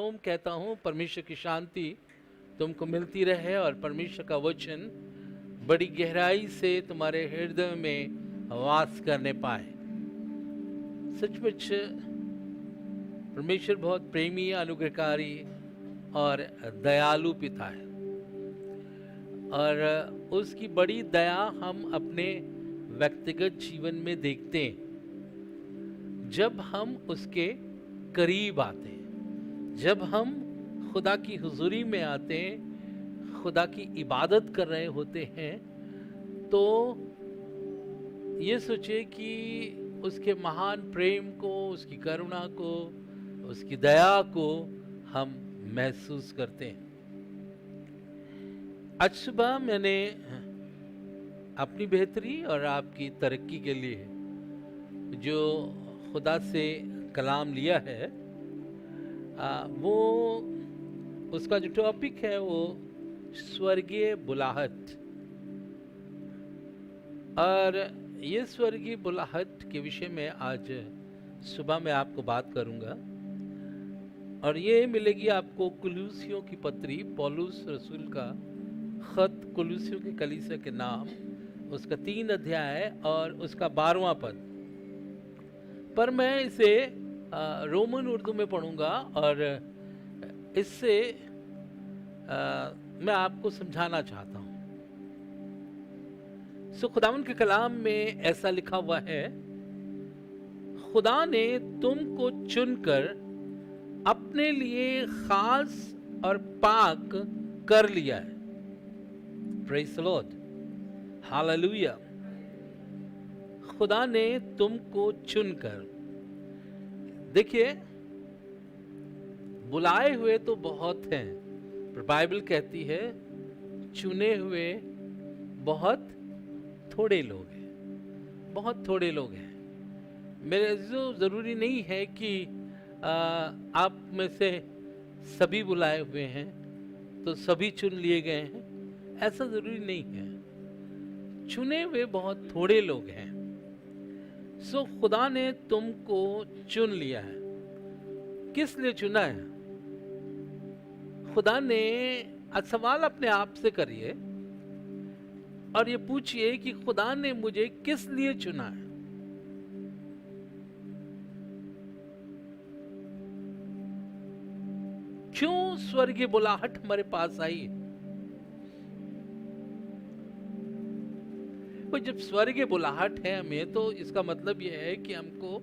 Shalom कहता हूँ। परमेश्वर की शांति तुमको मिलती रहे और परमेश्वर का वचन बड़ी गहराई से तुम्हारे हृदय में वास करने पाए। सचमुच परमेश्वर बहुत प्रेमी, अनुग्रहकारी और दयालु पिता है, और उसकी बड़ी दया हम अपने व्यक्तिगत जीवन में देखते हैं जब हम उसके करीब आते हैं, जब हम खुदा की हुजूरी में आते हैं, खुदा की इबादत कर रहे होते हैं, तो ये सोचे कि उसके महान प्रेम को, उसकी करुणा को, उसकी दया को हम महसूस करते हैं। आज सुबह मैंने अपनी बेहतरी और आपकी तरक्की के लिए जो खुदा से कलाम लिया है, वो उसका जो टॉपिक है वो स्वर्गीय बुलाहट, और ये स्वर्गीय बुलाहट के विषय में आज सुबह मैं आपको बात करूंगा। और ये मिलेगी आपको कुलूसियों की पत्री, पौलुस रसूल का खत कुलूसियों की कलीसिया के नाम, उसका 3 अध्याय और उसका 12वां पद। पर मैं इसे रोमन उर्दू में पढ़ूंगा और इससे मैं आपको समझाना चाहता हूं। खुदावन के कलाम में ऐसा लिखा हुआ है, खुदा ने तुमको चुनकर अपने लिए खास और पाक कर लिया है। Praise the Lord, hallelujah. खुदा ने तुमको चुनकर, देखिए बुलाए हुए तो बहुत हैं, पर बाइबल कहती है चुने हुए बहुत थोड़े लोग हैं, बहुत थोड़े लोग हैं। मेरे जो ज़रूरी नहीं है कि आप में से सभी बुलाए हुए हैं तो सभी चुन लिए गए हैं, ऐसा ज़रूरी नहीं है। चुने हुए बहुत थोड़े लोग हैं। खुदा ने तुमको चुन लिया है। किस लिए चुना है? खुदा ने, आज सवाल अपने आप से करिए और ये पूछिए कि खुदा ने मुझे किस लिए चुना है? क्यों स्वर्गीय बुलाहट हमारे पास आई? तो जब स्वर्गीय बुलाहट है हमें, तो इसका मतलब यह है कि हमको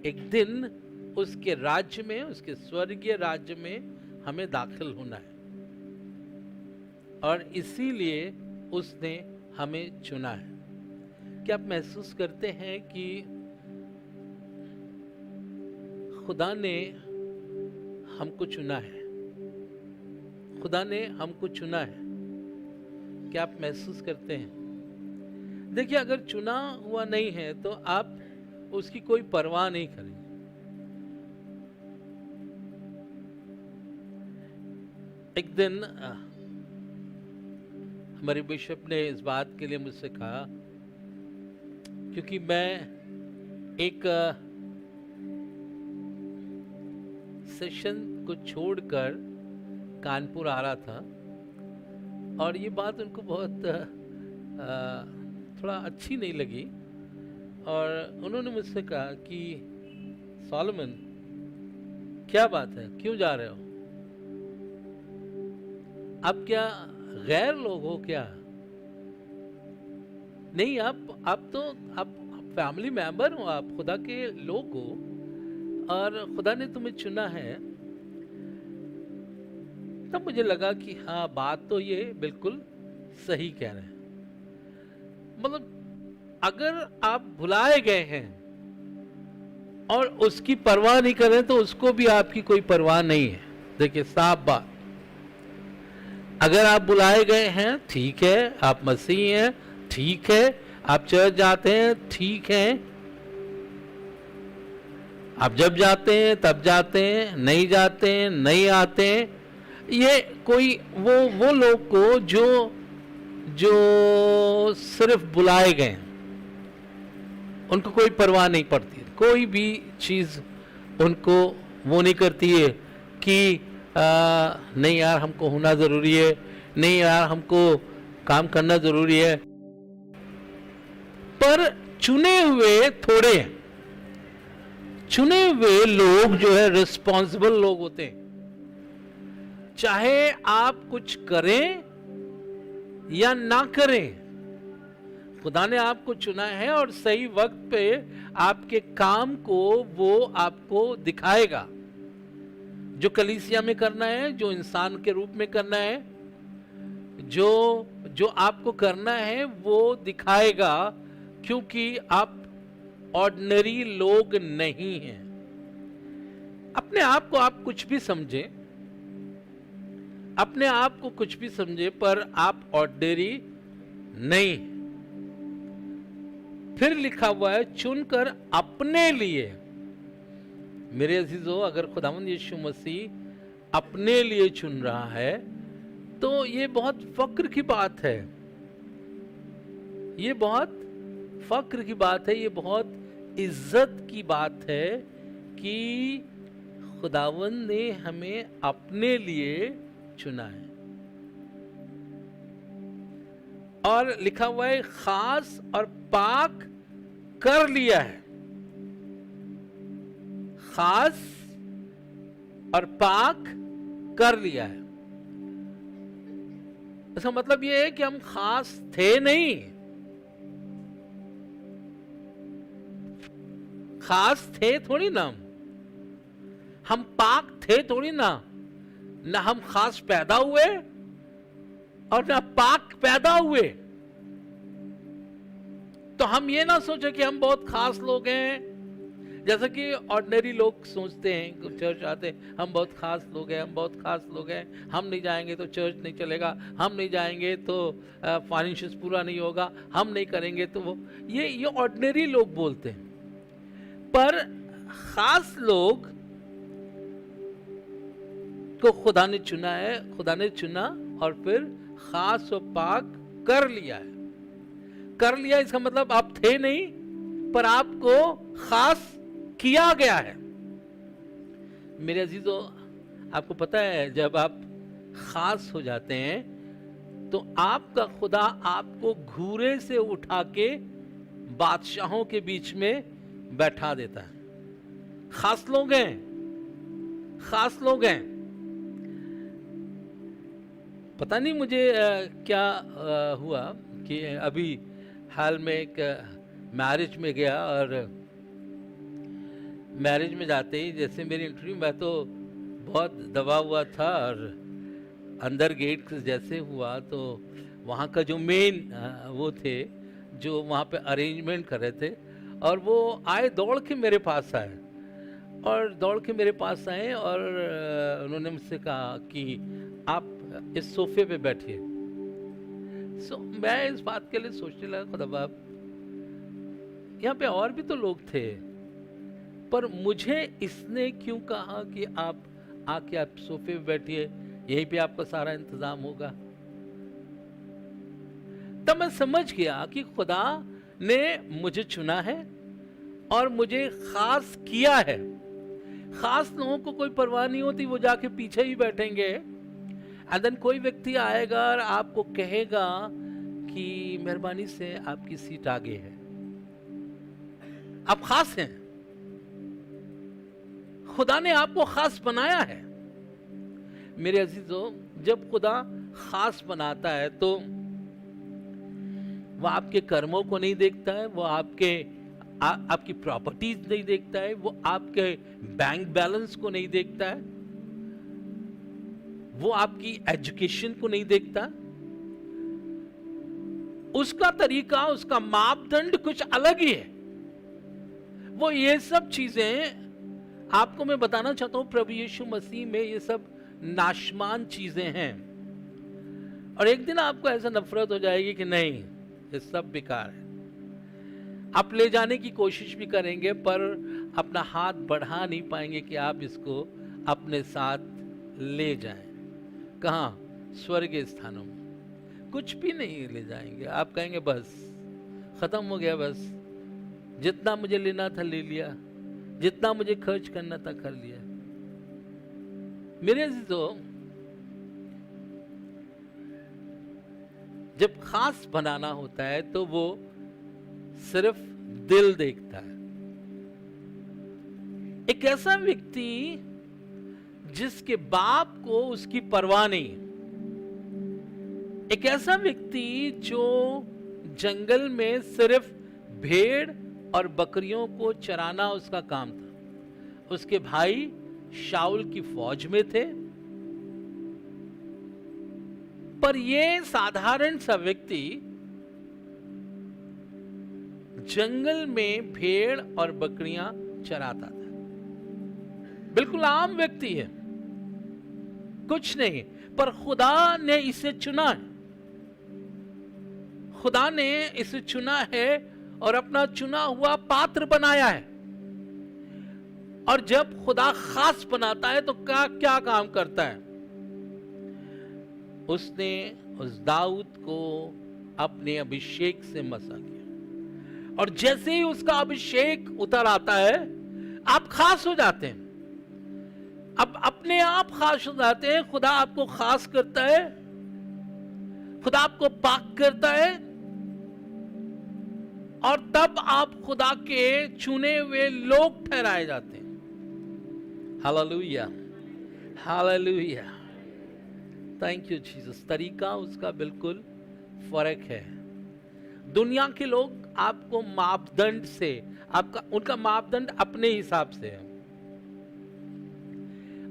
एक दिन उसके राज्य में, उसके स्वर्गीय राज्य में हमें दाखिल होना है, और इसीलिए उसने हमें चुना है। क्या आप महसूस करते हैं कि खुदा ने हमको चुना है? खुदा ने हमको चुना है। क्या आप महसूस करते हैं? देखिए, अगर चुना हुआ नहीं है तो आप उसकी कोई परवाह नहीं करेंगे। एक दिन हमारे बिशप ने इस बात के लिए मुझसे कहा, क्योंकि मैं एक सेशन को छोड़कर कानपुर आ रहा था, और ये बात उनको बहुत थोड़ा अच्छी नहीं लगी, और उन्होंने मुझसे कहा कि सॉलोमन, क्या बात है, क्यों जा रहे हो? आप क्या गैर लोग हो क्या? नहीं, आप फैमिली मेंबर हो, आप खुदा के लोग हो, और खुदा ने तुम्हें चुना है। तब मुझे लगा कि हाँ, बात तो ये बिल्कुल सही कह रहे हैं। मतलब अगर आप बुलाए गए हैं और उसकी परवाह नहीं करें तो उसको भी आपकी कोई परवाह नहीं है। देखिए, साफ बात। अगर आप बुलाए गए हैं, ठीक है, आप मसीही हैं, ठीक है, आप चर्च जाते हैं, ठीक है, आप जब जाते हैं तब जाते हैं, नहीं जाते हैं, नहीं आते हैं। ये कोई वो लोग को जो सिर्फ बुलाए गए, उनको कोई परवाह नहीं पड़ती, कोई भी चीज़ उनको वो नहीं करती है कि नहीं यार हमको होना ज़रूरी है, नहीं यार हमको काम करना ज़रूरी है। पर चुने हुए थोड़े हैं, चुने हुए लोग जो है रिस्पॉन्सिबल लोग होते हैं। चाहे आप कुछ करें या ना करें, खुदा ने आपको चुना है और सही वक्त पे आपके काम को वो आपको दिखाएगा। जो कलीसिया में करना है, जो इंसान के रूप में करना है, जो जो आपको करना है वो दिखाएगा, क्योंकि आप ऑर्डिनरी लोग नहीं हैं। अपने आप को आप कुछ भी समझे, अपने आप को कुछ भी समझे, पर आप ऑर्डिनरी नहीं। फिर लिखा हुआ है चुनकर अपने लिए। मेरे अजीजों, अगर खुदावंद यीशु मसीह अपने लिए चुन रहा है तो ये बहुत फक्र की बात है, ये बहुत फक्र की बात है, ये बहुत इज्जत की बात है कि खुदावंद ने हमें अपने लिए चुना है। और लिखा हुआ है खास और पाक कर लिया है। खास और पाक कर लिया है। इसका मतलब यह है कि हम खास थे नहीं, खास थे थोड़ी ना, हम पाक थे थोड़ी ना हम खास पैदा हुए और ना पाक पैदा हुए। तो हम ये ना सोचे कि हम बहुत खास लोग हैं, जैसा कि ऑर्डिनरी लोग सोचते हैं, चर्च आते हैं, हम बहुत खास लोग हैं, हम बहुत खास लोग हैं, हम नहीं जाएंगे तो चर्च नहीं चलेगा, हम नहीं जाएंगे तो फाइनेंशियल्स पूरा नहीं होगा, हम नहीं करेंगे तो वो, ये ऑर्डिनरी लोग बोलते हैं। पर खास लोग को खुदा ने चुना है, खुदा ने चुना और फिर खास और पाक कर लिया है। कर लिया इसका मतलब आप थे नहीं, पर आपको खास किया गया है। मेरे अजीजों, आपको पता है जब आप खास हो जाते हैं तो आपका खुदा आपको घूरे से उठा के बादशाहों के बीच में बैठा देता है। खास लोग हैं, खास लोग हैं। पता नहीं मुझे क्या हुआ कि अभी हाल में एक मैरिज में गया, और मैरिज में जाते ही जैसे मेरी इंटरव्यू, मैं तो बहुत दबा हुआ था, और अंदर गेट जैसे हुआ तो वहाँ का जो मेन वो थे जो वहाँ पे अरेंजमेंट कर रहे थे, और वो आए, दौड़ के मेरे पास आए, और दौड़ के मेरे पास आए और उन्होंने मुझसे कहा कि आप इस सोफे पे बैठिए। मैं इस बात के लिए सोचने लगा, खुदा बाप, यहाँ पे और भी तो लोग थे, पर मुझे इसने क्यों कहा कि आप आके आप सोफे पे बैठिए, यहीं पे आपका सारा इंतजाम होगा। तब मैं समझ गया कि खुदा ने मुझे चुना है और मुझे खास किया है। खास लोगों को कोई परवाह नहीं होती, वो जाके पीछे ही बैठेंगे, एंड देन कोई व्यक्ति आएगा और आपको कहेगा कि मेहरबानी से आपकी सीट आगे है, आप खास हैं, खुदा ने आपको खास बनाया है। मेरे अजीजों, जब खुदा खास बनाता है तो वो आपके कर्मों को नहीं देखता है, वो आपकी प्रॉपर्टीज नहीं देखता है, वो आपके बैंक बैलेंस को नहीं देखता है, वो आपकी एजुकेशन को नहीं देखता। उसका तरीका, उसका मापदंड कुछ अलग ही है। वो ये सब चीजें आपको मैं बताना चाहता हूं, प्रभु यीशु मसीह में ये सब नाशमान चीजें हैं, और एक दिन आपको ऐसा नफरत हो जाएगी कि नहीं, ये सब बेकार है। आप ले जाने की कोशिश भी करेंगे पर अपना हाथ बढ़ा नहीं पाएंगे कि आप इसको अपने साथ ले जाएं। कहां? स्वर्गीय स्थानों में। कुछ भी नहीं ले जाएंगे। आप कहेंगे बस खत्म हो गया, बस जितना मुझे लेना था ले लिया, जितना मुझे खर्च करना था कर लिया। मेरे अजीजों, जब खास बनाना होता है तो वो सिर्फ दिल देखता है। एक ऐसा व्यक्ति जिसके बाप को उसकी परवाह नहीं, एक ऐसा व्यक्ति जो जंगल में सिर्फ भेड़ और बकरियों को चराना उसका काम था। उसके भाई शाऊल की फौज में थे, पर यह साधारण सा व्यक्ति जंगल में भेड़ और बकरियां चराता था। बिल्कुल आम व्यक्ति है, कुछ नहीं, पर खुदा ने इसे चुना है। खुदा ने इसे चुना है और अपना चुना हुआ पात्र बनाया है। और जब खुदा खास बनाता है तो क्या क्या काम करता है? उसने उस दाऊद को अपने अभिषेक से मसा किया, और जैसे ही उसका अभिषेक उतर आता है, आप खास हो जाते हैं। अब अपने आप खास हो जाते हैं। खुदा आपको खास करता है, खुदा आपको पाक करता है, और तब आप खुदा के चुने हुए लोग ठहराए जाते हैं। Hallelujah, hallelujah, thank you Jesus. तरीका उसका बिल्कुल फर्क है। दुनिया के लोग आपको मापदंड से, उनका मापदंड अपने हिसाब से है,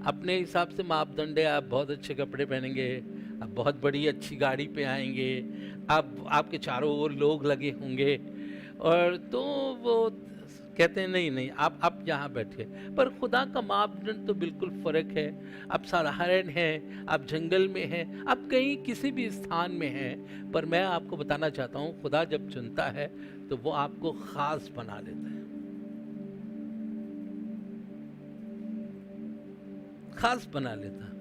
अपने हिसाब से मापदंड है। आप बहुत अच्छे कपड़े पहनेंगे, आप बहुत बड़ी अच्छी गाड़ी पे आएंगे, आपके चारों ओर लोग लगे होंगे, और तो वो कहते हैं नहीं नहीं, आप यहाँ बैठे। पर खुदा का मापदंड तो बिल्कुल फर्क है। आप साधारण हैं, आप जंगल में हैं, आप कहीं किसी भी स्थान में हैं, पर मैं आपको बताना चाहता हूँ, खुदा जब चुनता है तो वो आपको खास बना देता है, खास बना लेता है,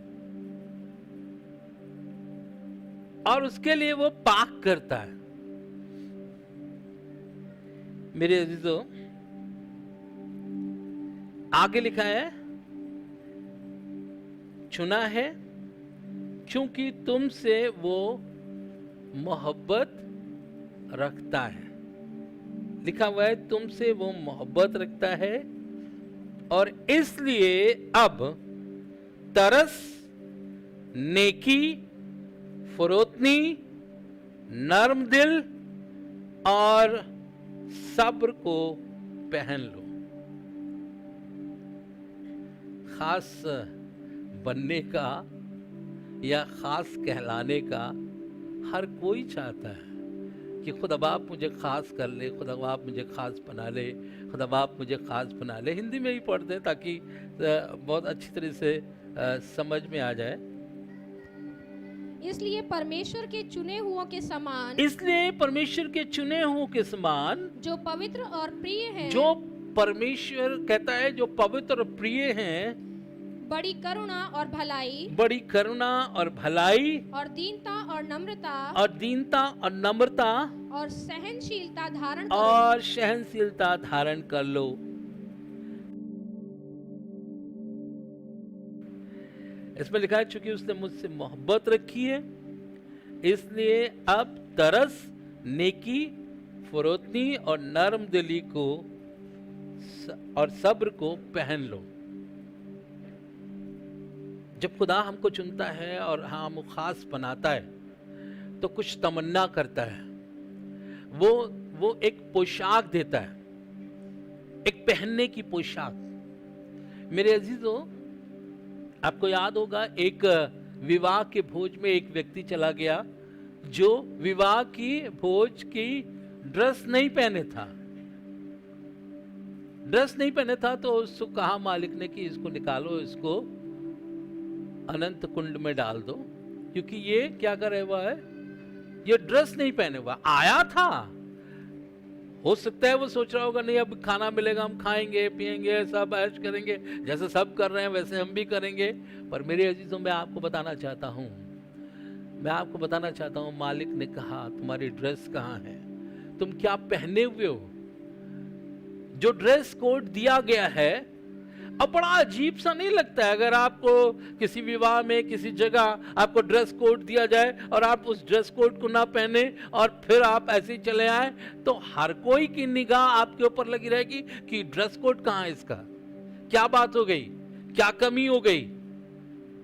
और उसके लिए वो पाक करता है। मेरे अजीजों, आगे लिखा है, चुना है क्योंकि तुमसे वो मोहब्बत रखता है। लिखा हुआ है तुमसे वो मोहब्बत रखता है, और इसलिए अब तरस, नेकी, फरोतनी, नर्म दिल और सब्र को पहन लो। खास बनने का या खास कहलाने का हर कोई चाहता है कि खुदा बाप मुझे खास कर ले, खुदा बाप मुझे खास बना ले, खुदा बाप मुझे खास बना ले। हिंदी में ही पढ़ते हैं ताकि बहुत अच्छी तरह से समझ में आ जाए। इसलिए परमेश्वर के चुने हुओं के समान, इसलिए परमेश्वर के चुने हुओं के समान, जो पवित्र और प्रिय हैं, जो परमेश्वर कहता है जो पवित्र और प्रिय हैं, बड़ी करुणा और भलाई, बड़ी करुणा और भलाई, और दीनता और नम्रता, और दीनता और नम्रता, और सहनशीलता धारण करो। और सहनशीलता धारण कर लो। इसमें लिखा है चूंकि उसने मुझसे मोहब्बत रखी है, इसलिए अब तरस, नेकी, फरोतनी और नरम दिली को और सब्र को पहन लो। जब खुदा हमको चुनता है और हम खास बनाता है तो कुछ तमन्ना करता है, वो एक पोशाक देता है, एक पहनने की पोशाक। मेरे अजीजों, आपको याद होगा एक विवाह के भोज में एक व्यक्ति चला गया जो विवाह की भोज की ड्रेस नहीं पहने था। ड्रेस नहीं पहने था तो उसको कहा मालिक ने कि इसको निकालो, इसको अनंत कुंड में डाल दो, क्योंकि ये क्या करे हुआ है, ये ड्रेस नहीं पहने हुआ। आया था, हो सकता है वो सोच रहा होगा नहीं अब खाना मिलेगा, हम खाएंगे पिएंगे सब ऐश करेंगे, जैसे सब कर रहे हैं वैसे हम भी करेंगे। पर मेरे अजीजों, मैं आपको बताना चाहता हूं, मालिक ने कहा तुम्हारी ड्रेस कहाँ है, तुम क्या पहने हुए हो। जो ड्रेस कोड दिया गया है, और बड़ा अजीब सा नहीं लगता है अगर आपको किसी विवाह में किसी जगह आपको ड्रेस कोड दिया जाए और आप उस ड्रेस कोड को ना पहने और फिर आप ऐसे ही चले आए, तो हर कोई की निगाह आपके ऊपर लगी रहेगी कि ड्रेस कोड कहाँ है इसका, क्या बात हो गई, क्या कमी हो गई,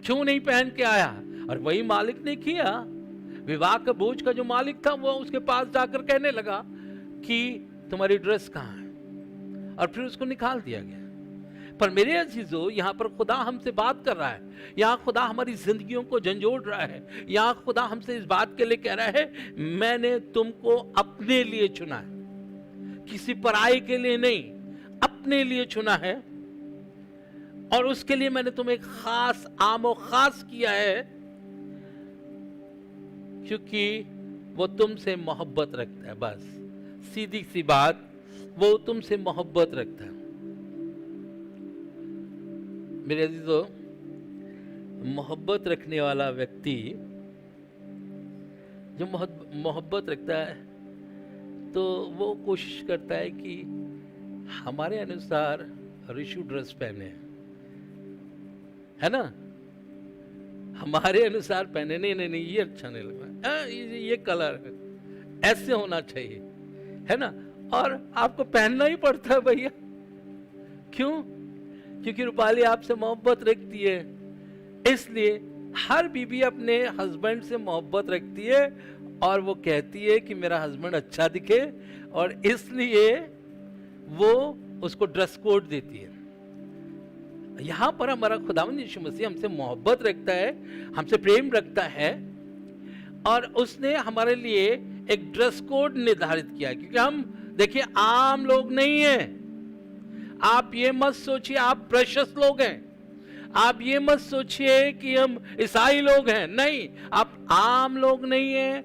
क्यों नहीं पहन के आया। और वही मालिक ने किया, विवाह का बोझ का जो मालिक था वो उसके पास जाकर कहने लगा कि तुम्हारी ड्रेस कहाँ है, और फिर उसको निकाल दिया गया। पर मेरे अजीजों, यहाँ पर खुदा हमसे बात कर रहा है, यहाँ खुदा हमारी जिंदगियों को झंझोड़ रहा है, यहाँ खुदा हमसे इस बात के लिए कह रहा है, मैंने तुमको अपने लिए चुना है, किसी पराई के लिए नहीं, अपने लिए चुना है। और उसके लिए मैंने तुम्हें खास आमो खास किया है, क्योंकि वो तुमसे मोहब्बत रखता है। बस सीधी सी बात, वो तुमसे मोहब्बत रखता है। मेरे अजीजों, मोहब्बत रखने वाला व्यक्ति जो मोहब्बत रखता है तो वो कोशिश करता है कि हमारे अनुसार रिशु ड्रेस पहने, है ना, हमारे अनुसार पहने। नहीं ये अच्छा नहीं लग रहा, ये कलर ऐसे होना चाहिए, है ना, और आपको पहनना ही पड़ता है भैया। क्यों? क्योंकि रूपाली आपसे मोहब्बत रखती है, इसलिए हर बीवी अपने हस्बैंड से मोहब्बत रखती है और वो कहती है कि मेरा हस्बैंड अच्छा दिखे, और इसलिए वो उसको ड्रेस कोड देती है। यहां पर हमारा खुदावंद यीशु मसीह हमसे मोहब्बत रखता है, हमसे प्रेम रखता है, और उसने हमारे लिए एक ड्रेस कोड निर्धारित किया है। क्योंकि हम देखिए आम लोग नहीं हैं। आप ये मत सोचिए आप प्रेशियस लोग हैं, आप ये मत सोचिए कि हम ईसाई लोग हैं, नहीं, आप आम लोग नहीं हैं,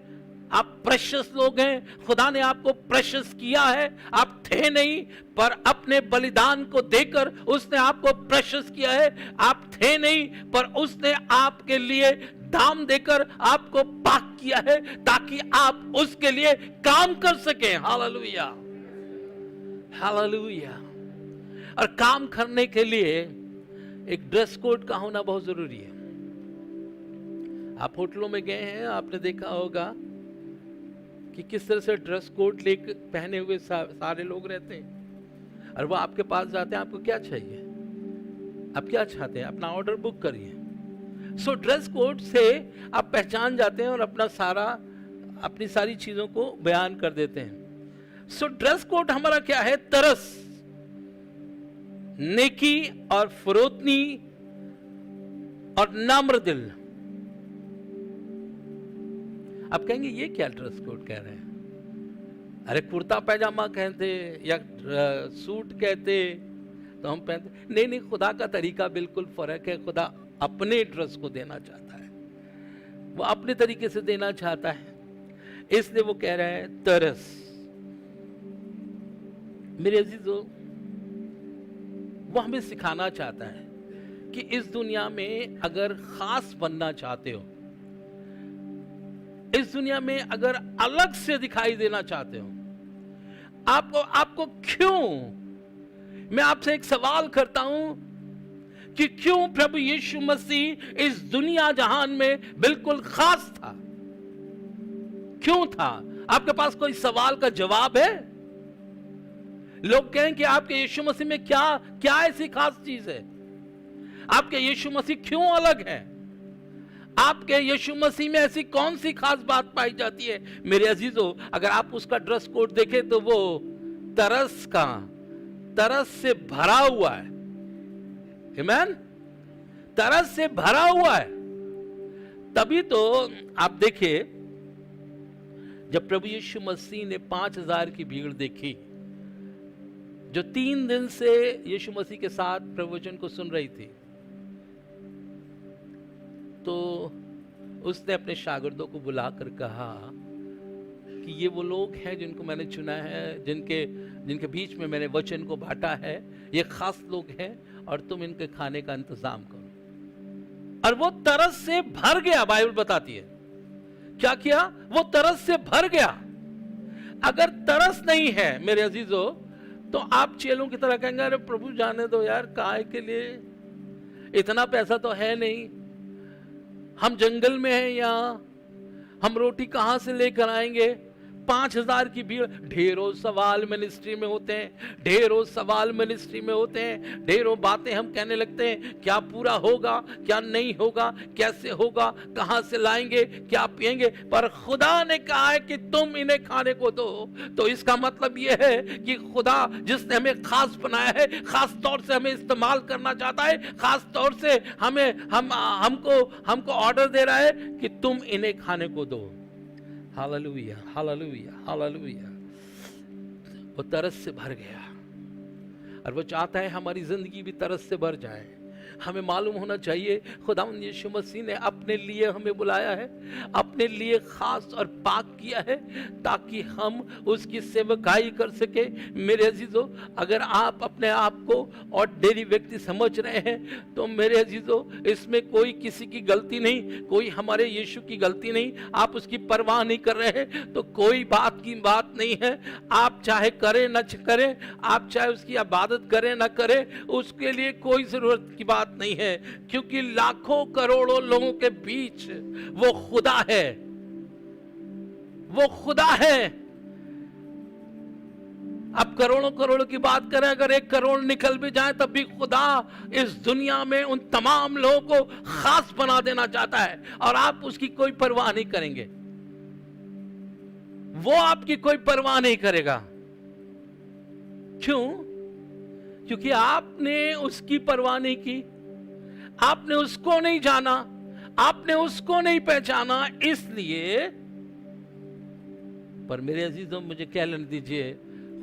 आप प्रेशियस लोग हैं। खुदा ने आपको प्रेशियस किया है, आप थे नहीं, पर अपने बलिदान को देकर उसने आपको प्रेशियस किया है। आप थे नहीं, पर उसने आपके लिए दाम देकर आपको पाक किया है, ताकि आप उसके लिए काम कर सकें। Hallelujah, hallelujah. और काम करने के लिए एक ड्रेस कोड का होना बहुत जरूरी है। आप होटलों में गए हैं, आपने देखा होगा कि किस तरह से ड्रेस कोड लेकर पहने हुए सारे लोग रहते हैं, और वो आपके पास जाते हैं, आपको क्या चाहिए, आप क्या चाहते हैं, अपना ऑर्डर बुक करिए। सो ड्रेस कोड से आप पहचान जाते हैं और अपनी सारी चीजों को बयान कर देते हैं। सो ड्रेस कोड हमारा क्या है? तरस, नेकी और फरोतनी और नम्र दिल। आप कहेंगे ये क्या ड्रेस कोड कह रहे हैं? अरे कुर्ता पैजामा कहते या सूट कहते तो हम पहनते। नहीं, खुदा का तरीका बिल्कुल फर्क है। खुदा अपने ड्रेस को देना चाहता है, वो अपने तरीके से देना चाहता है, इसलिए वो कह रहे हैं तरस। मेरे अजीजों, वो हमें सिखाना चाहता है कि इस दुनिया में अगर खास बनना चाहते हो, इस दुनिया में अगर अलग से दिखाई देना चाहते हो, आपको क्यों, मैं आपसे एक सवाल करता हूं कि क्यों प्रभु यीशु मसीह इस दुनिया जहान में बिल्कुल खास था? क्यों था? आपके पास कोई सवाल का जवाब है? लोग कहें कि आपके यीशु मसीह में क्या ऐसी खास चीज है? आपके यीशु मसीह क्यों अलग है? आपके यीशु मसीह में ऐसी कौन सी खास बात पाई जाती है? मेरे अजीजों, अगर आप उसका ड्रेस कोड देखें तो वो तरस से भरा हुआ है। आमीन? तरस से भरा हुआ है। तभी तो आप देखिए, जब प्रभु यीशु मसीह ने 5000 की भीड़ देखी जो 3 दिन से यीशु मसीह के साथ प्रवचन को सुन रही थी, तो उसने अपने शागिर्दों को बुलाकर कहा कि ये वो लोग हैं जिनको मैंने चुना है, जिनके बीच में मैंने वचन को बांटा है। ये खास लोग हैं और तुम इनके खाने का इंतजाम करो। और वो तरस से भर गया, बाइबल बताती है। क्या किया? वो तरस से भर गया। अगर तरस नहीं है मेरे अजीजों, तो आप चेलों की तरह कहेंगे अरे प्रभु जाने दो यार, काय के लिए, इतना पैसा तो है नहीं, हम जंगल में हैं यहाँ, हम रोटी कहां से लेकर आएंगे, 5,000 की भीड़। ढेरों सवाल मिनिस्ट्री में होते हैं, ढेरों सवाल मिनिस्ट्री में होते हैं, ढेरों बातें हम कहने लगते हैं, क्या पूरा होगा, क्या नहीं होगा, कैसे होगा, कहां से लाएंगे, क्या पिएंगे। पर खुदा ने कहा है कि तुम इन्हें खाने को दो। तो इसका मतलब यह है कि खुदा जिसने हमें खास बनाया है, खास तौर से हमें इस्तेमाल करना चाहता है, खास तौर से हमको ऑर्डर दे रहा है कि तुम इन्हें खाने को दो। Hallelujah, hallelujah, hallelujah. वो तरस से भर गया और वो चाहता है हमारी जिंदगी भी तरस से भर जाए। हमें मालूम होना चाहिए खुदावंद यीशु मसीह ने अपने लिए हमें बुलाया है, अपने लिए खास और पाक किया है ताकि हम उसकी सेवकाई कर सके। मेरे अजीजों, अगर आप अपने आप को और डेली व्यक्ति समझ रहे हैं तो मेरे अजीजों, इसमें कोई किसी की गलती नहीं, कोई हमारे यीशु की गलती नहीं। आप उसकी परवाह नहीं कर रहे हैं तो कोई बात की बात नहीं है। आप चाहे करें न करें, आप चाहे उसकी इबादत करें न करें, उसके लिए कोई जरूरत की बात नहीं है, क्योंकि लाखों करोड़ों लोगों के बीच वो खुदा है, वो खुदा है। अब करोड़ों करोड़ों की बात करें, अगर 1 करोड़ निकल भी जाए तब भी खुदा इस दुनिया में उन तमाम लोगों को खास बना देना चाहता है और आप उसकी कोई परवाह नहीं करेंगे, वो आपकी कोई परवाह नहीं करेगा। क्यों? क्योंकि आपने उसकी परवाह नहीं की, आपने उसको नहीं जाना, आपने उसको नहीं पहचाना, इसलिए। पर मेरे अजीजों, मुझे कह लेने दीजिए,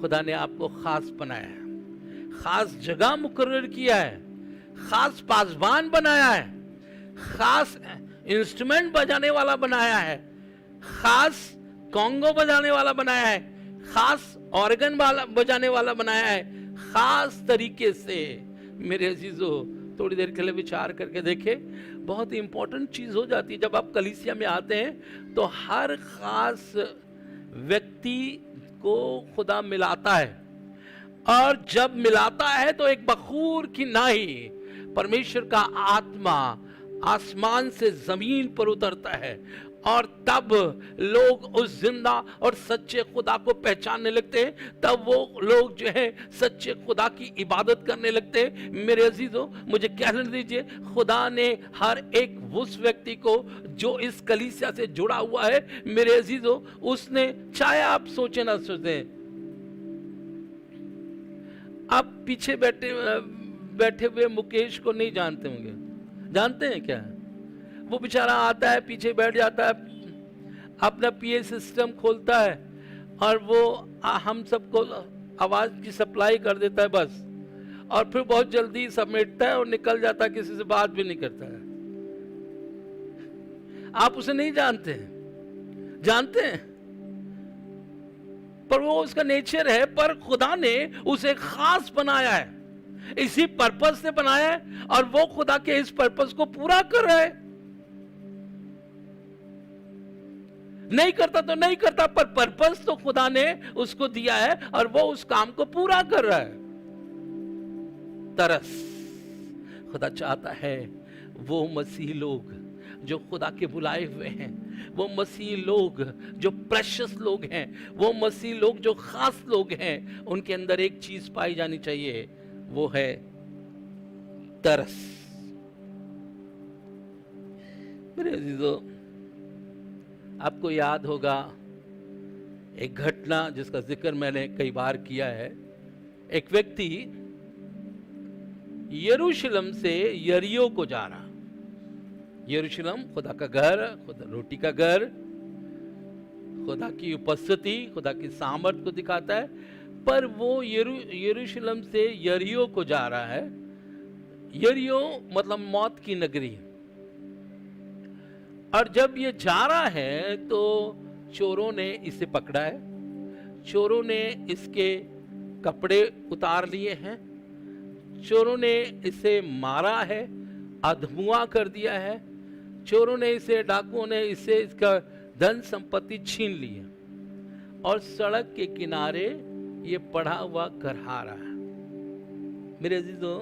खुदा ने आपको खास बनाया है, खास जगह मुकर्रर किया है, खास पासबान बनाया है, खास इंस्ट्रूमेंट बजाने वाला बनाया है, खास कॉन्गो बजाने वाला बनाया है, खास ऑर्गन वाला बजाने वाला बनाया है, खास तरीके से। मेरे अजीजों, थोड़ी देर के लिए विचार करके देखें, बहुत ही इंपॉर्टेंट चीज हो जाती है जब आप कलीसिया में आते हैं तो हर खास व्यक्ति को खुदा मिलाता है, और जब मिलाता है तो एक बखूर की नाई परमेश्वर का आत्मा आसमान से जमीन पर उतरता है और तब लोग उस जिंदा और सच्चे खुदा को पहचानने लगते हैं, तब वो लोग जो है सच्चे खुदा की इबादत करने लगते हैं। मेरे अजीजों, मुझे कहने दीजिए, खुदा ने हर एक उस व्यक्ति को जो इस कलीसिया से जुड़ा हुआ है, मेरे अजीजों, उसने, चाहे आप सोचे ना सोचे, आप पीछे बैठे हुए मुकेश को नहीं जानते होंगे, जानते हैं क्या? वो बेचारा आता है, पीछे बैठ जाता है, अपना पीए सिस्टम खोलता है और वो हम सबको आवाज की सप्लाई कर देता है बस, और फिर बहुत जल्दी समेटता है और निकल जाता है, किसी से बात भी नहीं करता है। आप उसे नहीं जानते हैं, जानते हैं, पर वो उसका नेचर है। पर खुदा ने उसे खास बनाया है, इसी पर्पस से बनाया है, और वो खुदा के इस पर्पस को पूरा कर रहा है। नहीं करता तो नहीं करता, पर पर्पस तो खुदा ने उसको दिया है और वो उस काम को पूरा कर रहा है। तरस, खुदा चाहता है वो मसीह लोग जो खुदा के बुलाए हुए हैं, वो मसीह लोग जो प्रेशियस लोग हैं, वो मसीह लोग जो खास लोग हैं, उनके अंदर एक चीज पाई जानी चाहिए, वो है तरस। मेरे अजीजों, आपको याद होगा एक घटना जिसका जिक्र मैंने कई बार किया है। एक व्यक्ति यरूशलेम से यरीहो को जा रहा। यरूशलेम खुदा का घर, खुदा रोटी का घर, खुदा की उपस्थिति, खुदा की सामर्थ को दिखाता है, पर वो यरूशलेम से यरीहो को जा रहा है। यरीहो मतलब मौत की नगरी। और जब ये जा रहा है तो चोरों ने इसे पकड़ा है, चोरों ने इसके कपड़े उतार लिए हैं, चोरों ने इसे मारा है, अधमुआ कर दिया है, चोरों ने इसे, डाकुओं ने इसे, इसका धन संपत्ति छीन ली है और सड़क के किनारे ये पढ़ा हुआ करहा रहा है। मेरे अजीजों,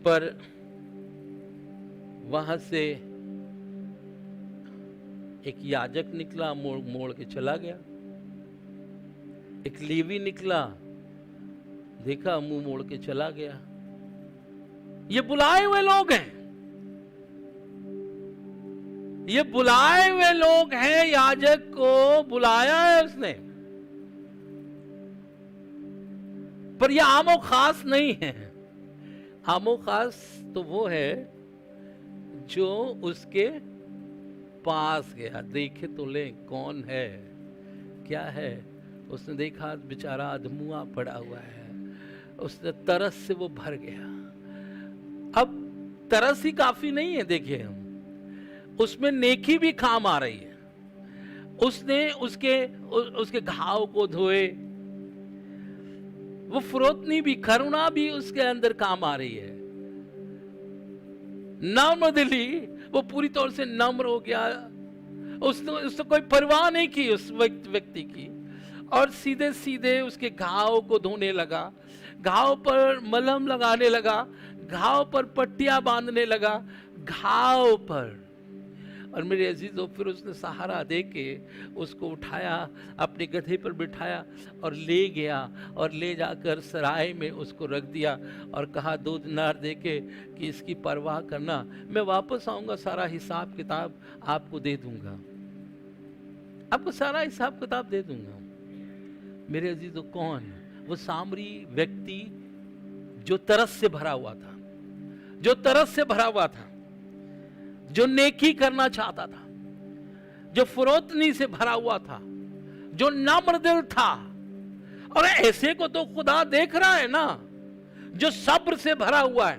पर वहां से एक याजक निकला, मोड़ मोड़ के चला गया। एक लेवी निकला, देखा, मुंह मोड़ के चला गया। ये बुलाए हुए लोग हैं, ये बुलाए हुए लोग हैं। याजक को बुलाया है उसने, पर यह आमो खास नहीं है। आमो खास तो वो है जो उसके पास गया, देखे तो ले कौन है, क्या है। उसने देखा बेचारा अधमुआ पड़ा हुआ है, उसने तरस से वो भर गया। अब तरस ही काफी नहीं है, देखिए हम उसमें नेकी भी काम आ रही है। उसने उसके घाव को धोए, वो फरोतनी भी, करुणा भी उसके अंदर काम आ रही है। नम्र दिली, वो पूरी तौर से नम्र हो गया। उसने कोई परवाह नहीं की उस व्यक्ति की, और सीधे सीधे उसके घाव को धोने लगा, घाव पर मलहम लगाने लगा, घाव पर पट्टियां बांधने लगा, घाव पर। और मेरे अजीजों, फिर उसने सहारा देके उसको उठाया, अपने गधे पर बिठाया और ले गया, और ले जाकर सराय में उसको रख दिया और कहा 2 दिनार देके कि इसकी परवाह करना, मैं वापस आऊंगा, सारा हिसाब किताब आपको दे दूंगा, आपको सारा हिसाब किताब दे दूंगा। मेरे अजीजों, कौन? वो सामरी व्यक्ति जो तरस से भरा हुआ था, जो तरस से भरा हुआ था, जो नेकी करना चाहता था, जो फरोतनी से भरा हुआ था, जो नम्र दिल था। और ऐसे को तो खुदा देख रहा है ना, जो सब्र से भरा हुआ है,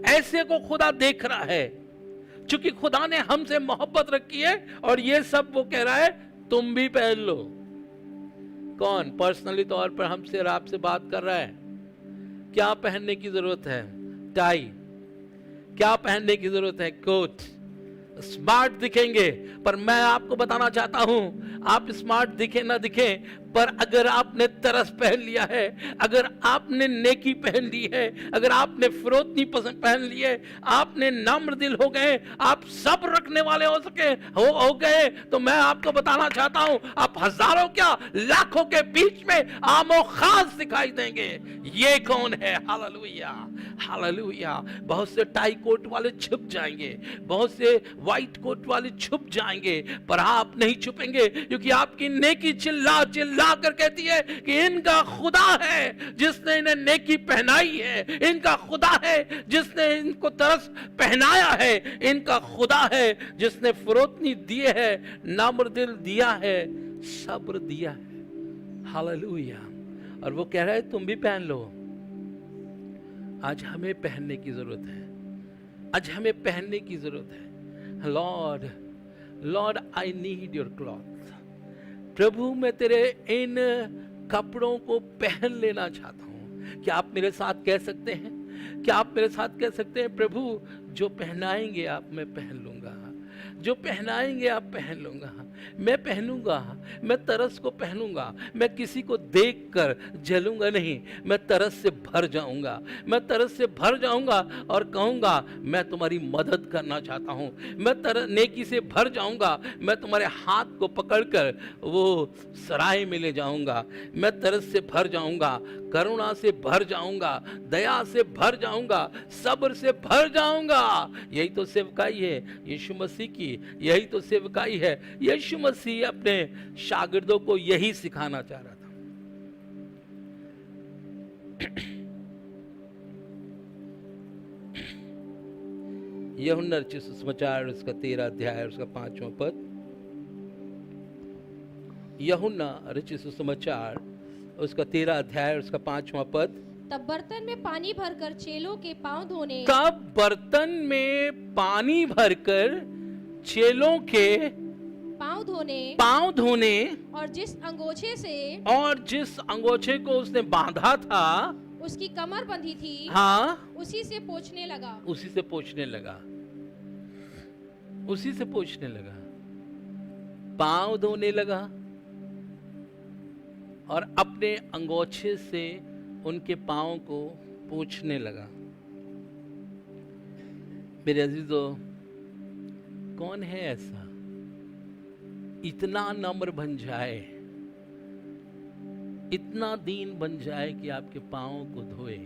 ऐसे को खुदा देख रहा है। क्योंकि खुदा ने हमसे मोहब्बत रखी है, और ये सब वो कह रहा है तुम भी पहन लो। कौन पर्सनली तौर पर हमसे और आपसे बात कर रहा है? क्या पहनने की जरूरत है? टाई। क्या पहनने की जरूरत है? कोट। स्मार्ट दिखेंगे, पर मैं आपको बताना चाहता हूं, आप स्मार्ट दिखे ना दिखे, पर अगर आपने तरस पहन लिया है, अगर आपने नेकी पहन ली है, अगर आपने फरोतनी पहन ली है, आपने नम्र दिल हो गए, आप सब्र रखने वाले हो गए, तो मैं आपको बताना चाहता हूं, आप हजारों क्या लाखों के बीच में आमो खास दिखाई देंगे। ये कौन है? Hallelujah, hallelujah. बहुत से टाई कोट वाले छुप जाएंगे, बहुत से व्हाइट कोट वाले छुप जाएंगे, पर आप नहीं छुपेंगे, क्योंकि आपकी नेकी चिल्ला चिल्ला कर कहती है कि इनका खुदा है जिसने इन्हें नेकी पहनाई है, इनका खुदा है जिसने इनको तरस पहनाया है, इनका खुदा है जिसने फरोतनी दिए है, नम्र दिल दिया है, सब्र दिया है। हालेलुया। और वो कह रहा है तुम भी पहन लो। आज हमें पहनने की जरूरत है, आज हमें पहनने की जरूरत है। Lord, lord, I need your cloth. प्रभु, मैं तेरे इन कपड़ों को पहन लेना चाहता हूं। क्या आप मेरे साथ कह सकते हैं? क्या आप मेरे साथ कह सकते हैं, प्रभु जो पहनाएंगे आप, मैं पहन लूंगा, जो पहनाएंगे आप पहन लूंगा, मैं पहनूंगा, मैं तरस को पहनूंगा, मैं किसी को देखकर जलूंगा नहीं, मैं तरस से भर जाऊंगा, मैं तरस से भर जाऊंगा और कहूंगा मैं तुम्हारी मदद करना चाहता हूं, मैं नेकी से भर जाऊंगा, मैं तुम्हारे हाथ को पकड़कर वो सराय में ले जाऊंगा, मैं तरस से भर जाऊंगा, करुणा से भर जाऊंगा, दया से भर जाऊंगा, सब्र से भर जाऊंगा। यही तो सेवकाई है यीशु मसीह की, यही तो सेवकाई है। यीशु मसीह अपने शागिर्दों को यही सिखाना चाह रहा था। यूहन्ना रचित सुसमाचार उसका 13 अध्याय उसका 5वां पद। यूहन्ना रचित सुसमाचार उसका 13 अध्याय उसका 5वां पद। तब बर्तन में पानी भरकर चेलों के पांव धोने, तब बर्तन में पानी भरकर चेलों के पांव धोने और जिस अंगोछे को उसने बांधा था, उसकी कमर बंधी थी, हाँ, उसी से पोंछने लगा, उसी से पोंछने लगा, उसी से पोंछने लगा। पांव धोने लगा और अपने अंगोछे से उनके पांव को पोंछने लगा। मेरे अजीजों, कौन है ऐसा इतना नम्र बन जाए, इतना दीन बन जाए कि आपके पांव को धोए?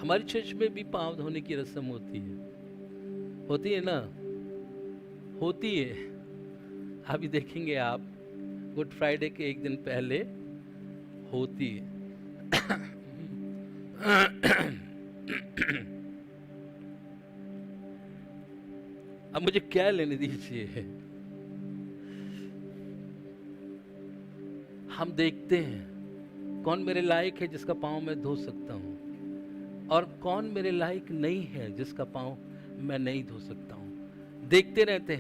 हमारी चर्च में भी पांव धोने की रस्म होती है ना? होती है। अभी देखेंगे आप, गुड फ्राइडे के एक दिन पहले होती है। अब मुझे क्या लेने दीजिए, हम देखते हैं कौन मेरे लायक है जिसका पांव मैं धो सकता हूं, और कौन मेरे लायक नहीं है जिसका पांव मैं नहीं धो सकता हूं। देखते रहते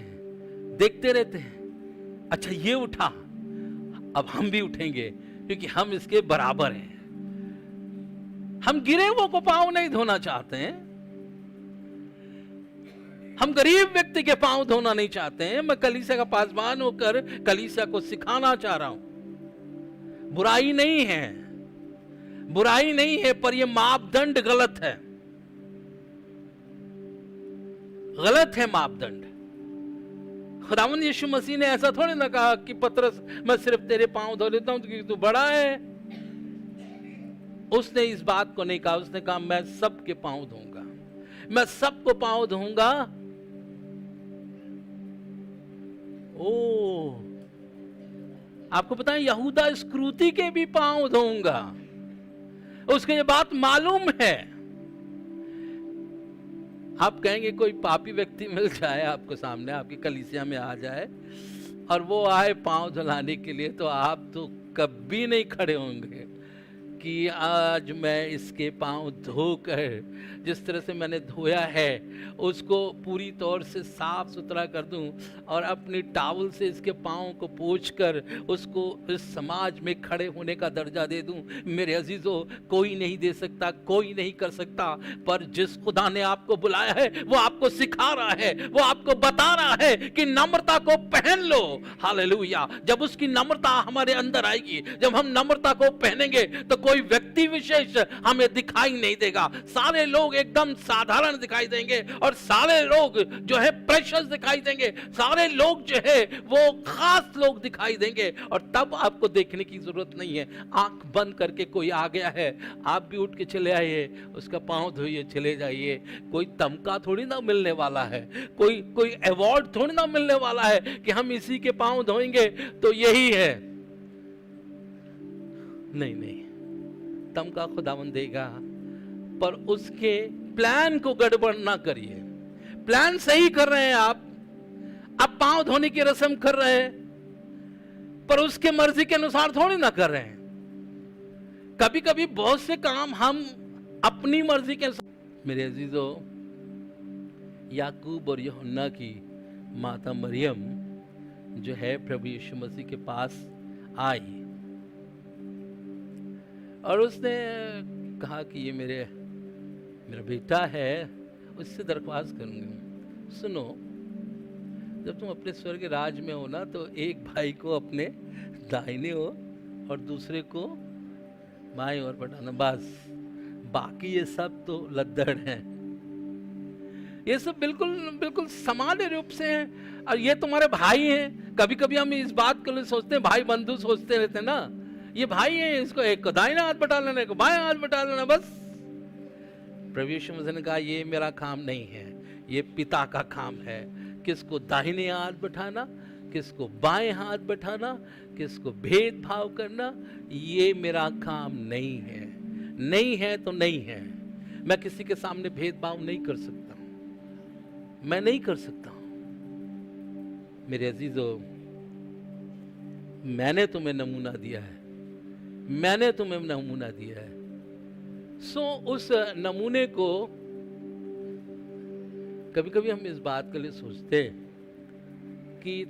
हैं। अच्छा, ये उठा, अब हम भी उठेंगे, क्योंकि हम इसके बराबर हैं। हम गिरे हुए को पांव नहीं धोना चाहते हैं, हम गरीब व्यक्ति के पांव धोना नहीं चाहते हैं। मैं कलीसिया का पासवान होकर कलीसिया को सिखाना चाह रहा हूं। बुराई नहीं है, पर यह मापदंड गलत है मापदंड। खुदावंद यीशु मसीह ने ऐसा थोड़ी ना कहा कि पतरस, मैं सिर्फ तेरे पांव धो लेता हूं क्योंकि तू बड़ा है। उसने इस बात को नहीं कहा। उसने कहा मैं सबके पांव धोऊंगा, मैं सबको पांव धोऊंगा। आपको पता है, यहूदा इस्करियोती के भी पांव धोऊंगा। उसको ये बात मालूम है। आप कहेंगे कोई पापी व्यक्ति मिल जाए आपको सामने, आपकी कलीसिया में आ जाए और वो आए पांव धुलाने के लिए, तो आप तो कभी नहीं खड़े होंगे कि आज मैं इसके पांव धोकर, जिस तरह से मैंने धोया है उसको पूरी तौर से साफ सुथरा कर दूं और अपनी टावल से इसके पांव को पोंछकर उसको इस समाज में खड़े होने का दर्जा दे दूं। मेरे अजीजों, कोई नहीं दे सकता, कोई नहीं कर सकता, पर जिस खुदा ने आपको बुलाया है वो आपको सिखा रहा है, वो आपको बता रहा है कि नम्रता को पहन लो। हालेलुया। जब उसकी नम्रता हमारे अंदर आएगी, जब हम नम्रता को पहनेंगे, तो कोई व्यक्ति विशेष हमें दिखाई नहीं देगा। सारे लोग एकदम साधारण दिखाई देंगे और सारे लोग जो है प्रेशियस दिखाई देंगे। सारे लोग जो है वो खास लोग दिखाई देंगे, और तब आपको देखने की जरूरत नहीं है। आंख बंद करके कोई आ गया है, आप भी उठ के चले आइए, उसका पांव धोइए, चले जाइए। कोई तमगा थोड़ी ना मिलने वाला है, कोई अवार्ड थोड़ी ना मिलने वाला है कि हम इसी के पांव धोएंगे तो यही है। नहीं, तमगा खुदावंद देगा, पर उसके प्लान को गड़बड़ ना करिए। प्लान सही कर रहे हैं आप पांव धोने की रस्म कर रहे हैं, पर उसके मर्जी के अनुसार थोड़ी ना कर रहे हैं। कभी कभी बहुत से काम हम अपनी मर्जी के अनुसार। मेरे अजीजों, याकूब और यूहन्ना की माता मरियम जो है प्रभु यीशु मसीह के पास आई और उसने कहा कि ये मेरा बेटा है, उससे दरख्वास्त करूंगी। सुनो, जब तुम अपने स्वर्ग राज में हो ना, तो एक भाई को अपने दाहिने हो और दूसरे को बाएं ओर बैठाना, बस। बाकी ये सब तो लद्दड़ हैं, ये सब बिल्कुल सामान्य रूप से हैं, और ये तुम्हारे भाई हैं। कभी कभी हम इस बात को सोचते हैं, भाई बंधु सोचते रहते हैं ना, ये भाई है, इसको एक को दाहिना हाथ बटा लेना, एक को बाएं हाथ बटा लेना, बस। प्रभु यीशु मसीह ने कहा ये मेरा काम नहीं है, ये पिता का काम है। किसको दाहिने हाथ बैठाना, किसको बाएं हाथ बैठाना, किसको भेदभाव करना, ये मेरा काम नहीं है। नहीं है तो नहीं है। मैं किसी के सामने भेदभाव नहीं कर सकता, मैं नहीं कर सकता। मेरे अजीजों, मैंने तुम्हें नमूना दिया है, मैंने तुम्हें नमूना दिया है। उस नमूने को कभी कभी हम इस बात के लिए सोचते हैं कि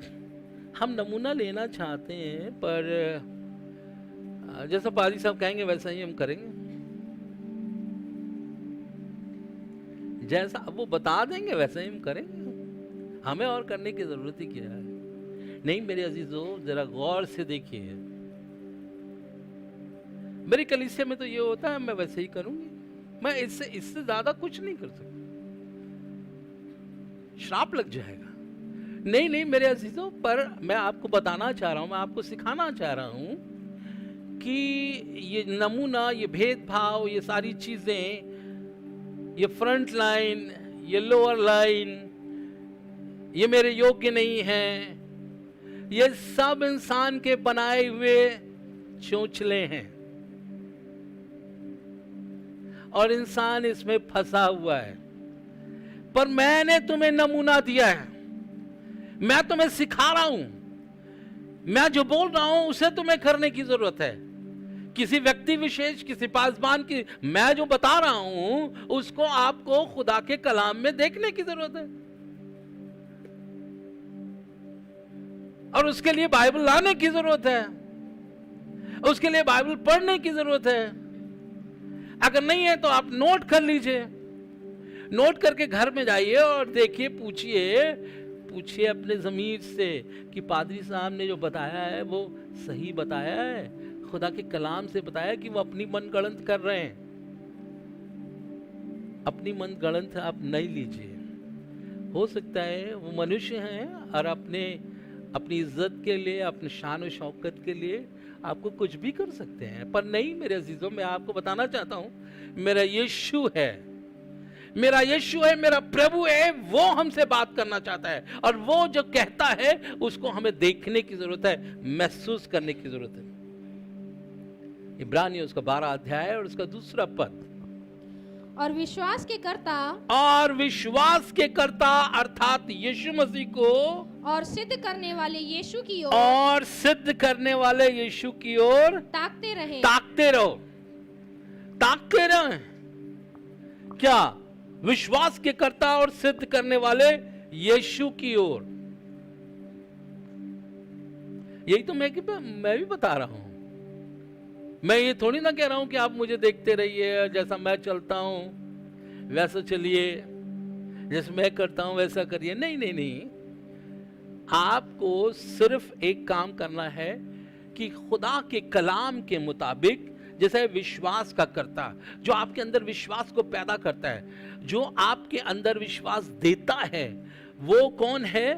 हम नमूना लेना चाहते हैं, पर जैसा पादी साहब कहेंगे वैसा ही हम करेंगे, जैसा वो बता देंगे वैसा ही हम करेंगे। हमें और करने की जरूरत ही क्या है? नहीं मेरे अजीजों, जरा गौर से देखिए, मेरी कलीसिया में तो ये होता है, मैं वैसे ही करूंगी, मैं इससे ज्यादा कुछ नहीं कर सकता, श्राप लग जाएगा। नहीं नहीं मेरे अजीजों, पर मैं आपको बताना चाह रहा हूं, मैं आपको सिखाना चाह रहा हूं कि ये नमूना, ये भेदभाव, ये सारी चीजें, ये फ्रंट लाइन, ये लोअर लाइन, ये मेरे योग्य नहीं है, ये सब इंसान के बनाए हुए चोंचले हैं और इंसान इसमें फंसा हुआ है। पर मैंने तुम्हें नमूना दिया है, मैं तुम्हें सिखा रहा हूं, मैं जो बोल रहा हूं उसे तुम्हें करने की जरूरत है। किसी व्यक्ति विशेष, किसी पासवान की, मैं जो बता रहा हूं उसको आपको खुदा के कलाम में देखने की जरूरत है, और उसके लिए बाइबल लाने की जरूरत है, उसके लिए बाइबल पढ़ने की जरूरत है। अगर नहीं है तो आप नोट कर लीजिए, नोट करके घर में जाइए और देखिए, पूछिए अपने ज़मीर से कि पादरी साहब ने जो बताया है वो सही बताया है, खुदा के कलाम से बताया कि वो अपनी मनगढ़ंत कर रहे हैं। अपनी मनगढ़ंत आप नहीं लीजिए, हो सकता है वो मनुष्य हैं और अपनी इज्जत के लिए, अपने शान और शौकत के लिए आपको कुछ भी कर सकते हैं। पर नहीं मेरे अजीजों, मैं आपको बताना चाहता हूं, मेरा यीशु है, मेरा यीशु है, मेरा प्रभु है, वो हमसे बात करना चाहता है, और वो जो कहता है उसको हमें देखने की जरूरत है, महसूस करने की जरूरत है। इब्रानियों उसका 12 अध्याय और उसका 2 पद। और विश्वास के कर्ता अर्थात यीशु मसीह को और सिद्ध करने वाले यीशु की ओर ताकते रहो। क्या? विश्वास के कर्ता और सिद्ध करने वाले यीशु की ओर। यही तो मैं भी बता रहा हूं। मैं ये थोड़ी ना कह रहा हूं कि आप मुझे देखते रहिए, जैसा मैं चलता हूं वैसा चलिए, जैसे मैं करता हूं वैसा करिए। नहीं, आपको सिर्फ एक काम करना है कि खुदा के कलाम के मुताबिक, जैसे विश्वास का करता, जो आपके अंदर विश्वास को पैदा करता है, जो आपके अंदर विश्वास देता है, वो कौन है?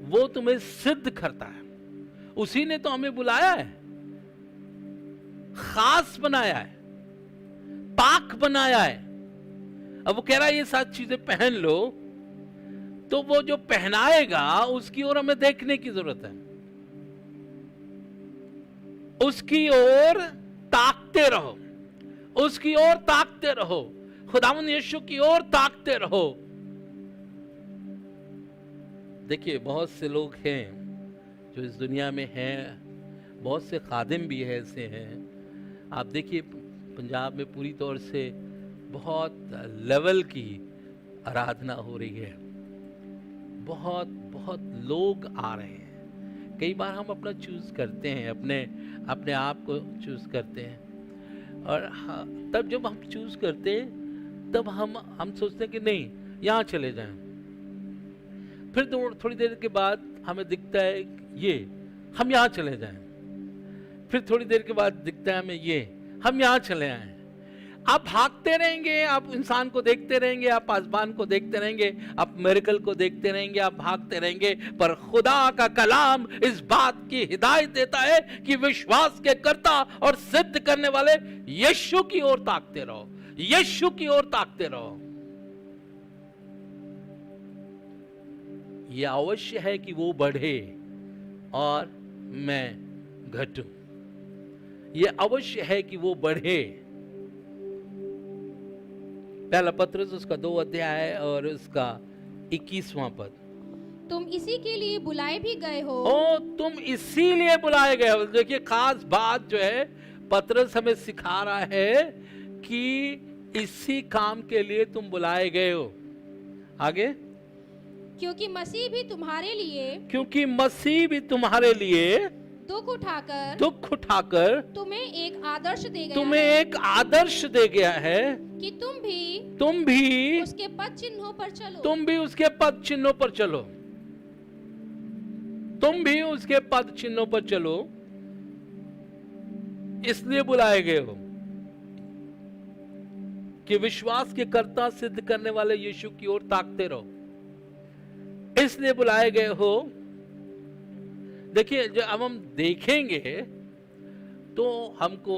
वो तुम्हें सिद्ध करता है। उसी ने तो हमें बुलाया है, खास बनाया है, पाक बनाया है। अब वो कह रहा है ये सारी चीजें पहन लो, तो वो जो पहनाएगा उसकी ओर हमें देखने की जरूरत है, उसकी ओर ताकते रहो, उसकी ओर ताकते रहो, खुदावंद यीशु की ओर ताकते रहो। देखिए बहुत से लोग हैं जो इस दुनिया में हैं, बहुत से खादिम भी ऐसे हैं। आप देखिए पंजाब में पूरी तौर से बहुत लेवल की आराधना हो रही है, बहुत लोग आ रहे हैं। कई बार हम अपना चूज करते हैं, अपने आप को चूज करते हैं, और तब जब हम चूज करते हैं तब हम सोचते हैं कि नहीं यहाँ चले जाएं। फिर थोड़ी देर के बाद हमें दिखता है ये, हम यहाँ चले जाएं। फिर थोड़ी देर के बाद दिखता है हमें ये, हम यहाँ चले आए। आप भागते रहेंगे, आप इंसान को देखते रहेंगे, आप पासबान को देखते रहेंगे, आप मिरेकल को देखते रहेंगे, आप भागते रहेंगे, पर खुदा का कलाम इस बात की हिदायत देता है कि विश्वास के कर्ता और सिद्ध करने वाले यीशु की ओर ताकते रहो, यीशु की ओर ताकते रहो। यह अवश्य है कि वो बढ़े और मैं घटूं। यह अवश्य है कि वो बढ़े। पहला पत्रस उसका 2 अध्याय और उसका 21वां पद। तुम इसी के लिए बुलाए भी गए हो। तुम इसीलिए बुलाए गए हो। देखिए खास बात जो है पत्रस हमें सिखा रहा है कि इसी काम के लिए तुम बुलाए गए हो। आगे, क्योंकि मसीह भी तुम्हारे लिए दुख उठाकर तुम्हें एक आदर्श दे गया तुम्हें है एक आदर्श दे गया है कि तुम भी उसके पद चिन्हों पर चलो। तुम भी उसके पद चिन्हों पर चलो। तुम भी उसके पद चिन्हों पर चलो। इसलिए बुलाए गए हो कि विश्वास के कर्ता सिद्ध करने वाले यीशु की ओर ताकते रहो। इसलिए बुलाए गए हो। देखिए, जब अब हम देखेंगे तो हमको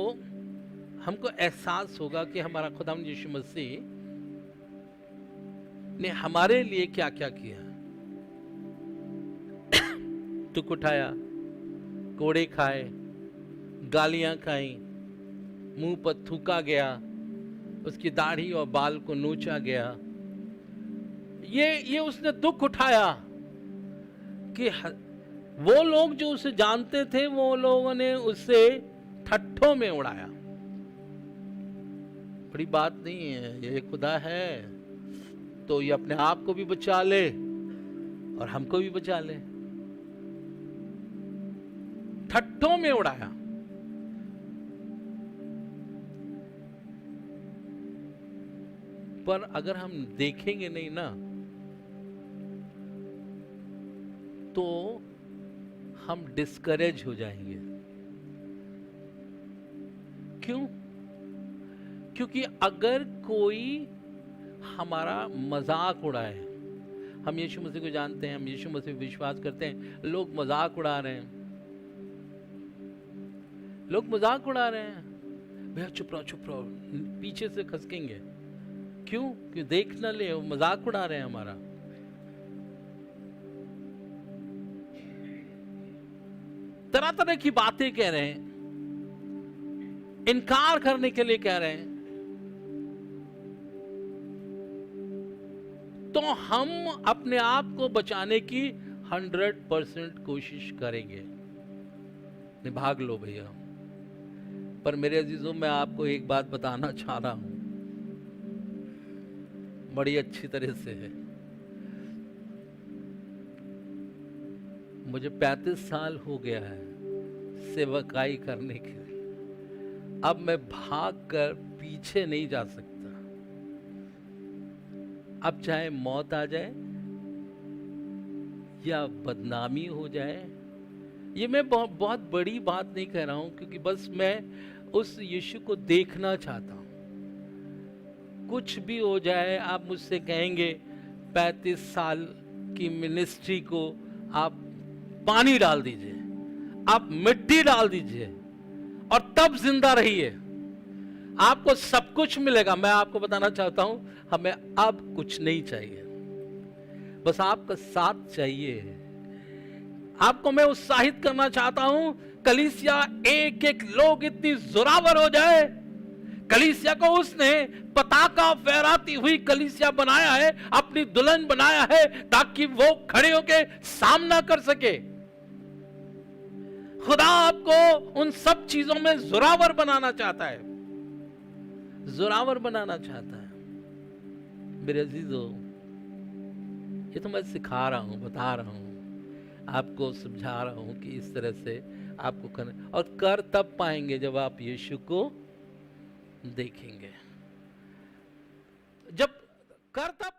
एहसास होगा कि हमारा खुदावंद यीशु मसीह ने हमारे लिए क्या क्या किया। दुख उठाया, कोड़े खाए, गालियां खाई, मुंह पर थूका गया, उसकी दाढ़ी और बाल को नोचा गया। ये उसने दुख उठाया कि वो लोग जो उसे जानते थे वो लोगों ने उसे ठट्ठों में उड़ाया। बड़ी बात नहीं है, ये खुदा है तो ये अपने आप को भी बचा ले और हमको भी बचा ले। ठट्ठों में उड़ाया। पर अगर हम देखेंगे नहीं ना तो हम डिस्करेज हो जाएंगे। क्यों? क्योंकि अगर कोई हमारा मजाक उड़ाए, हम यीशु मसीह को जानते हैं, हम यीशु मसीह पे विश्वास करते हैं, लोग मजाक उड़ा रहे हैं, लोग मजाक उड़ा रहे हैं, भैया चुप रहो, पीछे से खसकेंगे। क्यों? कि देख ना ले, वो मजाक उड़ा रहे हैं हमारा। तरह तरह की बातें कह रहे हैं, इनकार करने के लिए कह रहे हैं, तो हम अपने आप को बचाने की 100% कोशिश करेंगे। भाग लो भैया। पर मेरे अजीजों, मैं आपको एक बात बताना चाह रहा हूं, बड़ी अच्छी तरह से है। मुझे 35 साल हो गया है सेवकाई करने के लिए। अब मैं भागकर पीछे नहीं जा सकता। अब चाहे मौत आ जाए या बदनामी हो जाए, ये मैं बहुत बड़ी बात नहीं कह रहा हूं, क्योंकि बस मैं उस यीशु को देखना चाहता हूं। कुछ भी हो जाए, आप मुझसे कहेंगे 35 साल की मिनिस्ट्री को आप पानी डाल दीजिए, आप मिट्टी डाल दीजिए और तब जिंदा रहिए, आपको सब कुछ मिलेगा। मैं आपको बताना चाहता हूं, हमें अब कुछ नहीं चाहिए, बस आपका साथ चाहिए। आपको मैं उत्साहित करना चाहता हूं, कलीसिया एक एक लोग इतनी जोरावर हो जाए। कलीसिया को उसने पताका फहराती हुई कलीसिया बनाया है, अपनी दुल्हन बनाया है, ताकि वो खड़े होकर सामना कर सके। खुदा आपको उन सब चीजों में जोरावर बनाना चाहता है, जोरावर बनाना चाहता है। मेरे अजीजों, ये तो मैं सिखा रहा हूं, बता रहा हूं, आपको समझा रहा हूं कि इस तरह से आपको करना, और कर तब पाएंगे जब आप यीशु को देखेंगे। जब कर तब